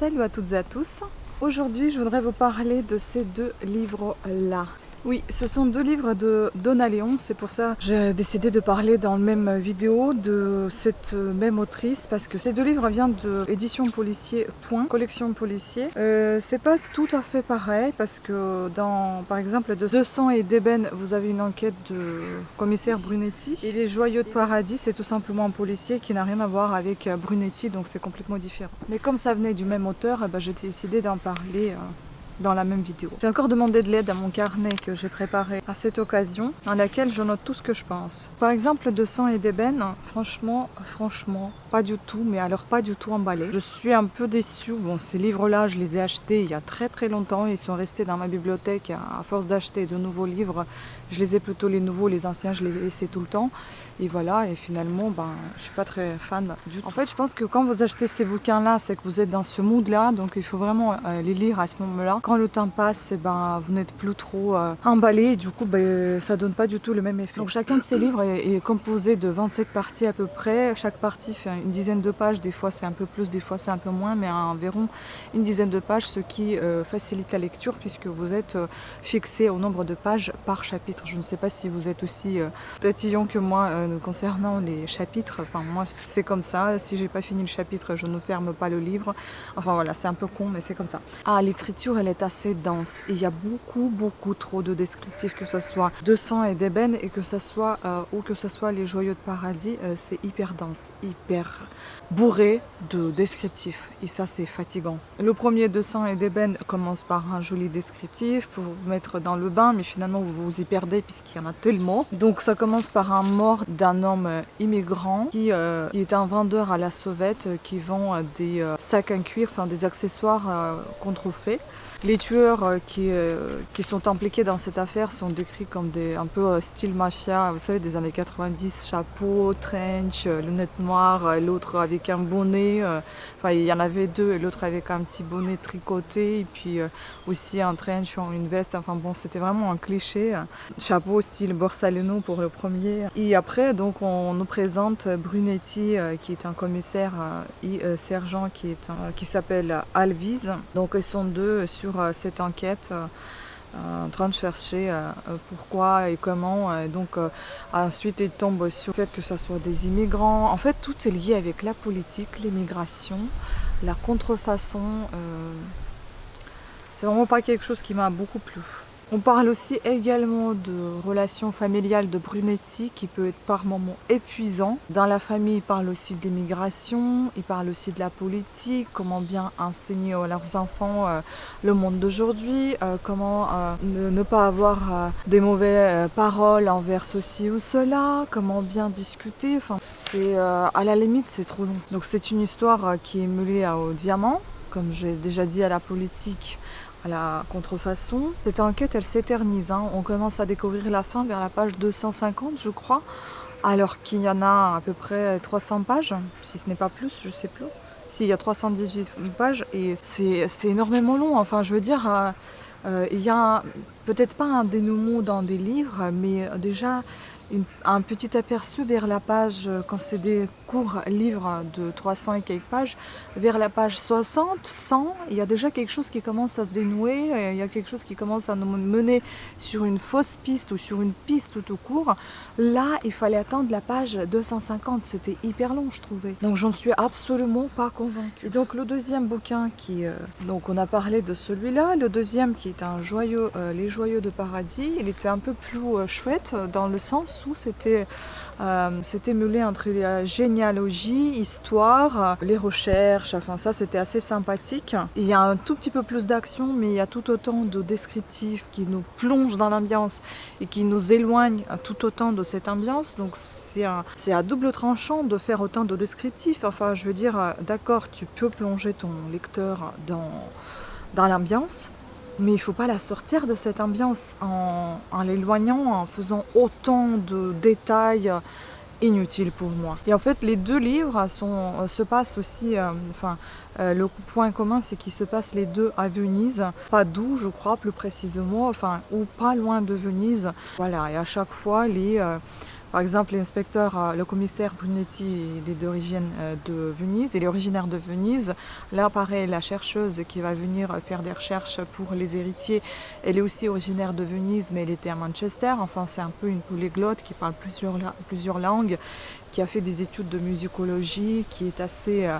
Salut à toutes et à tous. Aujourd'hui, je voudrais vous parler de ces deux livres-là. Oui, ce sont deux livres de Donna Leon, c'est pour ça que j'ai décidé de parler dans la même vidéo de cette même autrice, parce que ces deux livres viennent de Édition Policier, collection policier. C'est pas tout à fait pareil, parce que dans, par exemple, de 200 et d'ébène, vous avez une enquête de commissaire Brunetti, et Les Joyaux de Paradis, c'est tout simplement un policier qui n'a rien à voir avec Brunetti, donc c'est complètement différent. Mais comme ça venait du même auteur, j'ai décidé d'en parler dans la même vidéo. J'ai encore demandé de l'aide à mon carnet que j'ai préparé à cette occasion, dans laquelle je note tout ce que je pense. Par exemple, de sang et d'ébène, franchement, pas du tout, mais alors pas du tout emballé. Je suis un peu déçue. Bon, ces livres-là, je les ai achetés il y a très longtemps. Ils sont restés dans ma bibliothèque. À force d'acheter de nouveaux livres, je les ai plutôt les nouveaux, les anciens, je les ai laissés tout le temps. Et voilà, et finalement, je suis pas très fan du tout. En fait, je pense que quand vous achetez ces bouquins-là, c'est que vous êtes dans ce mood-là, donc il faut vraiment les lire à ce moment-là. Quand le temps passe, vous n'êtes plus trop emballé, et du coup, ça donne pas du tout le même effet. Donc chacun de ces livres est composé de 27 parties à peu près. Chaque partie fait une dizaine de pages, des fois c'est un peu plus, des fois c'est un peu moins, mais environ une dizaine de pages, ce qui facilite la lecture puisque vous êtes fixé au nombre de pages par chapitre. Je ne sais pas si vous êtes aussi tatillon que moi concernant les chapitres. Enfin, moi c'est comme ça, si j'ai pas fini le chapitre, je ne ferme pas le livre. Enfin voilà, c'est un peu con, mais c'est comme ça. Ah, l'écriture, elle est assez dense. Il y a beaucoup trop de descriptifs, que ce soit de sang et d'ébène et que ce soit Les Joyaux de Paradis, c'est hyper dense, hyper bourré de descriptifs. Et ça, c'est fatigant. Le premier de sang et d'ébène commence par un joli descriptif pour vous mettre dans le bain, mais finalement vous vous y perdez puisqu'il y en a tellement. Donc ça commence par un mort d'un homme immigrant qui est un vendeur à la sauvette qui vend des sacs en cuir, enfin des accessoires contrefaits. Les tueurs qui sont impliqués dans cette affaire sont décrits comme un peu style mafia, vous savez, des années 90, chapeau, trench, lunettes noires, l'autre avec un bonnet, enfin il y en avait deux, et l'autre avec un petit bonnet tricoté, et puis aussi un trench, une veste, enfin bon, c'était vraiment un cliché. Chapeau style Borsalino pour le premier. Et après, donc, on nous présente Brunetti, qui est un commissaire, et sergent qui s'appelle Alvise. Donc ils sont deux sur cette enquête, en train de chercher pourquoi et comment. Ensuite, ils tombent sur le fait que ce soit des immigrants. En fait, tout est lié avec la politique, l'immigration, la contrefaçon. C'est vraiment pas quelque chose qui m'a beaucoup plu. On parle aussi également de relations familiales de Brunetti qui peut être par moments épuisant. Dans la famille, il parle aussi de l'immigration, il parle aussi de la politique, comment bien enseigner à leurs enfants le monde d'aujourd'hui, comment ne pas avoir des mauvaises paroles envers ceci ou cela, comment bien discuter. Enfin, à la limite, c'est trop long. Donc c'est une histoire qui est mêlée au diamant, comme j'ai déjà dit, à la politique, à la contrefaçon. Cette enquête, elle s'éternise. On commence à découvrir la fin vers la page 250, je crois, alors qu'il y en a à peu près 300 pages, si ce n'est pas plus, je sais plus. Si, il y a 318 pages, et c'est énormément long. Enfin, je veux dire, il y a peut-être pas un dénouement dans des livres, mais déjà un petit aperçu vers la page, quand c'est des courts livres de 300 et quelques pages, vers la page 60, 100, il y a déjà quelque chose qui commence à se dénouer, il y a quelque chose qui commence à nous mener sur une fausse piste ou sur une piste tout court. Là, il fallait attendre la page 250, c'était hyper long, je trouvais. Donc j'en suis absolument pas convaincue. Et donc le deuxième bouquin donc on a parlé de celui-là, le deuxième qui est Les Joyaux de Paradis, il était un peu plus chouette dans le sens où c'était mêlé entre la généalogie, histoire, les recherches, enfin ça c'était assez sympathique. Il y a un tout petit peu plus d'action, mais il y a tout autant de descriptifs qui nous plongent dans l'ambiance et qui nous éloignent tout autant de cette ambiance. Donc c'est à double tranchant de faire autant de descriptifs. Enfin, je veux dire, d'accord, tu peux plonger ton lecteur dans l'ambiance, mais il ne faut pas la sortir de cette ambiance en l'éloignant, en faisant autant de détails inutiles pour moi. Et en fait, les deux livres se passent aussi, le point commun, c'est qu'ils se passent les deux à Venise, Padoue, je crois, plus précisément, ou pas loin de Venise. Voilà, et à chaque fois, Par exemple, l'inspecteur, le commissaire Brunetti, il est d'origine de Venise, il est originaire de Venise. Là, pareil, la chercheuse qui va venir faire des recherches pour les héritiers, elle est aussi originaire de Venise, mais elle était à Manchester. Enfin, c'est un peu une polyglotte qui parle plusieurs langues, qui a fait des études de musicologie, qui est assez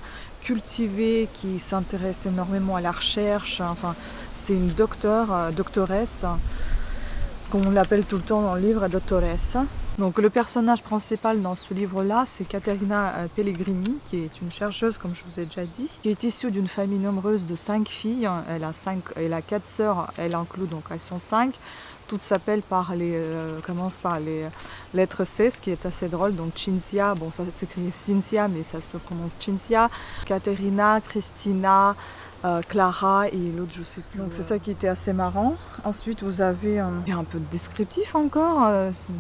cultivée, qui s'intéresse énormément à la recherche. Enfin, c'est une doctoresse, comme on l'appelle tout le temps dans le livre, doctoresse. Donc le personnage principal dans ce livre-là, c'est Caterina Pellegrini, qui est une chercheuse, comme je vous ai déjà dit, qui est issue d'une famille nombreuse de 5 filles. Elle a 4 sœurs, elle inclut, donc elles sont 5. Toutes s'appellent commencent par les lettres C, ce qui est assez drôle. Donc Cinzia, bon ça s'écrit Cynthia, mais ça se prononce Cinzia. Caterina, Christina, Clara et l'autre je sais plus. Donc c'est ça qui était assez marrant. Ensuite vous avez un peu de descriptif encore.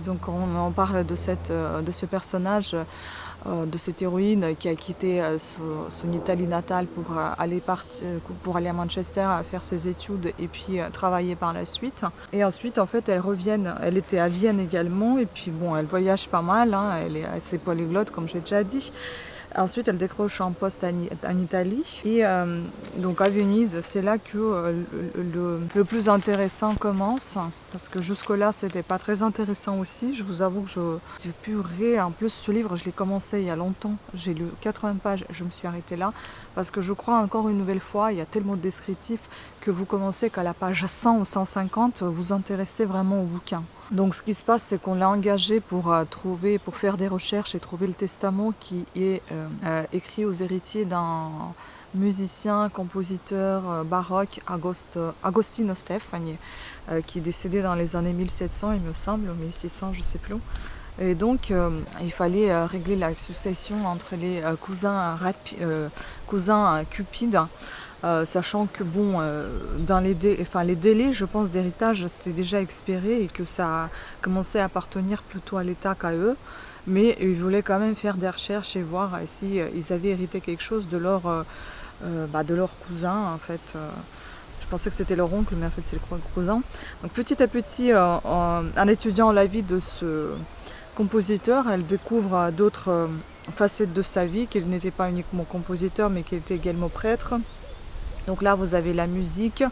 Donc on parle de ce personnage, de cette héroïne qui a quitté son Italie natale pour aller à Manchester faire ses études et puis travailler par la suite. Et ensuite en fait elle était à Vienne également et puis bon elle voyage pas mal, hein, elle est assez polyglotte comme j'ai déjà dit. Ensuite, elle décroche un poste en Italie. Et donc à Venise, c'est là que le plus intéressant commence. Parce que jusque-là, c'était pas très intéressant aussi. Je vous avoue que j'ai purée. En plus, ce livre, je l'ai commencé il y a longtemps. J'ai lu 80 pages, je me suis arrêtée là. Parce que je crois encore une nouvelle fois, il y a tellement de descriptifs que vous commencez qu'à la page 100 ou 150, vous intéressez vraiment au bouquin. Donc ce qui se passe, c'est qu'on l'a engagé pour faire des recherches et trouver le testament qui est écrit aux héritiers d'un musicien, compositeur baroque, Agostino Stefani, qui est décédé dans les années 1700, il me semble, ou 1600, je ne sais plus. Et donc, il fallait régler la succession entre les cousins cupides. Sachant que bon, dans les délais, je pense, d'héritage, c'était déjà expiré et que ça commençait à appartenir plutôt à l'État qu'à eux. Mais ils voulaient quand même faire des recherches et voir si ils avaient hérité quelque chose de leur cousin, en fait. Je pensais que c'était leur oncle, mais en fait c'est le cousin. Donc petit à petit, en étudiant la vie de ce compositeur, elle découvre d'autres facettes de sa vie, qu'il n'était pas uniquement compositeur, mais qu'il était également prêtre. Donc là, vous avez la musique,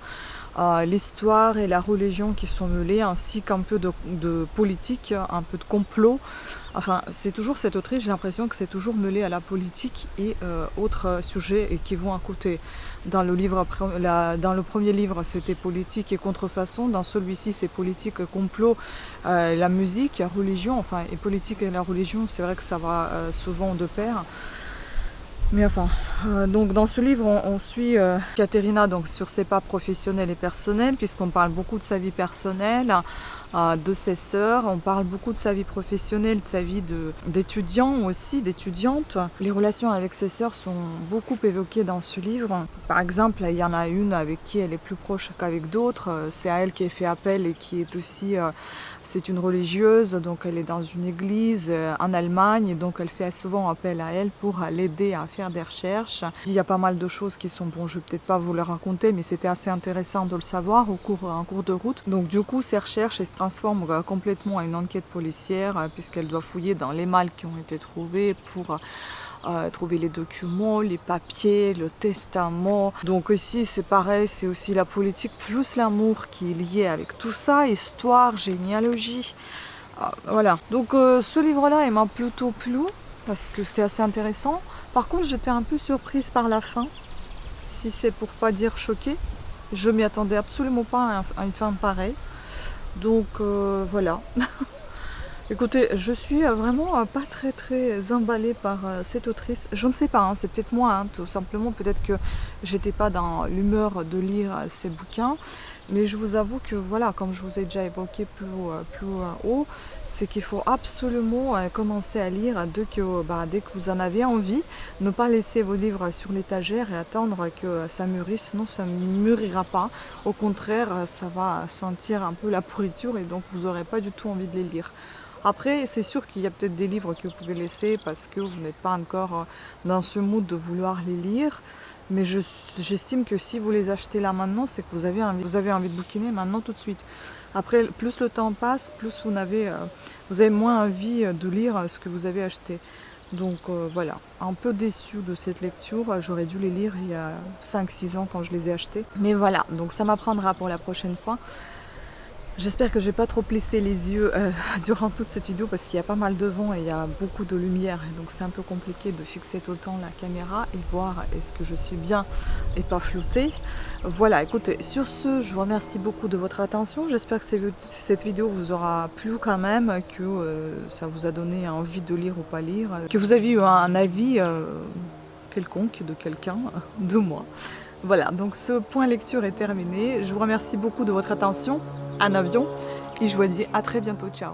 l'histoire et la religion qui sont mêlées, ainsi qu'un peu de politique, un peu de complot. Enfin, c'est toujours cette autrice, j'ai l'impression que c'est toujours mêlé à la politique et autres sujets qui vont à côté. Dans le premier livre, c'était politique et contrefaçon. Dans celui-ci, c'est politique, complot, la musique, la religion. Enfin, et politique et la religion, c'est vrai que ça va souvent de pair. Mais enfin, donc dans ce livre, on suit Caterina donc, sur ses pas professionnels et personnels, puisqu'on parle beaucoup de sa vie personnelle, de ses sœurs, on parle beaucoup de sa vie professionnelle, de sa vie d'étudiant aussi, d'étudiante. Les relations avec ses sœurs sont beaucoup évoquées dans ce livre. Par exemple, il y en a une avec qui elle est plus proche qu'avec d'autres. C'est à elle qui est fait appel et qui est aussi... c'est une religieuse, donc elle est dans une église en Allemagne, et donc elle fait souvent appel à elle pour l'aider à faire des recherches. Il y a pas mal de choses qui sont, bon, je vais peut-être pas vous les raconter, mais c'était assez intéressant de le savoir en cours de route. Donc du coup, ces recherches, elles se transforment complètement en une enquête policière, puisqu'elle doit fouiller dans les malles qui ont été trouvés pour... trouver les documents, les papiers, le testament. Donc ici c'est pareil, c'est aussi la politique plus l'amour qui est lié avec tout ça, histoire, généalogie. Voilà. Donc ce livre-là, il m'a plutôt plu parce que c'était assez intéressant. Par contre, j'étais un peu surprise par la fin, si c'est pour pas dire choquée. Je m'y attendais absolument pas à une fin pareille. Donc voilà. Écoutez, je suis vraiment pas très emballée par cette autrice. Je ne sais pas, hein, c'est peut-être moi, hein, tout simplement. Peut-être que j'étais pas dans l'humeur de lire ces bouquins. Mais je vous avoue que voilà, comme je vous ai déjà évoqué plus haut, c'est qu'il faut absolument commencer à lire dès que vous en avez envie. Ne pas laisser vos livres sur l'étagère et attendre que ça mûrisse. Sinon, ça ne mûrira pas. Au contraire, ça va sentir un peu la pourriture et donc vous n'aurez pas du tout envie de les lire. Après, c'est sûr qu'il y a peut-être des livres que vous pouvez laisser parce que vous n'êtes pas encore dans ce mood de vouloir les lire. Mais j'estime que si vous les achetez là maintenant, c'est que vous avez envie de bouquiner maintenant tout de suite. Après, plus le temps passe, plus vous n'avez vous avez moins envie de lire ce que vous avez acheté. Donc voilà, un peu déçue de cette lecture, j'aurais dû les lire il y a 5-6 ans quand je les ai achetés. Mais voilà, donc ça m'apprendra pour la prochaine fois. J'espère que j'ai pas trop plissé les yeux durant toute cette vidéo parce qu'il y a pas mal de vent et il y a beaucoup de lumière, et donc c'est un peu compliqué de fixer tout le temps la caméra et voir est-ce que je suis bien et pas floutée. Voilà, écoutez, sur ce, je vous remercie beaucoup de votre attention. J'espère que cette vidéo vous aura plu quand même, que ça vous a donné envie de lire ou pas lire, que vous avez eu un avis quelconque de quelqu'un, de moi. Voilà, donc ce point lecture est terminé. Je vous remercie beaucoup de votre attention, un avion, et je vous dis à très bientôt. Ciao.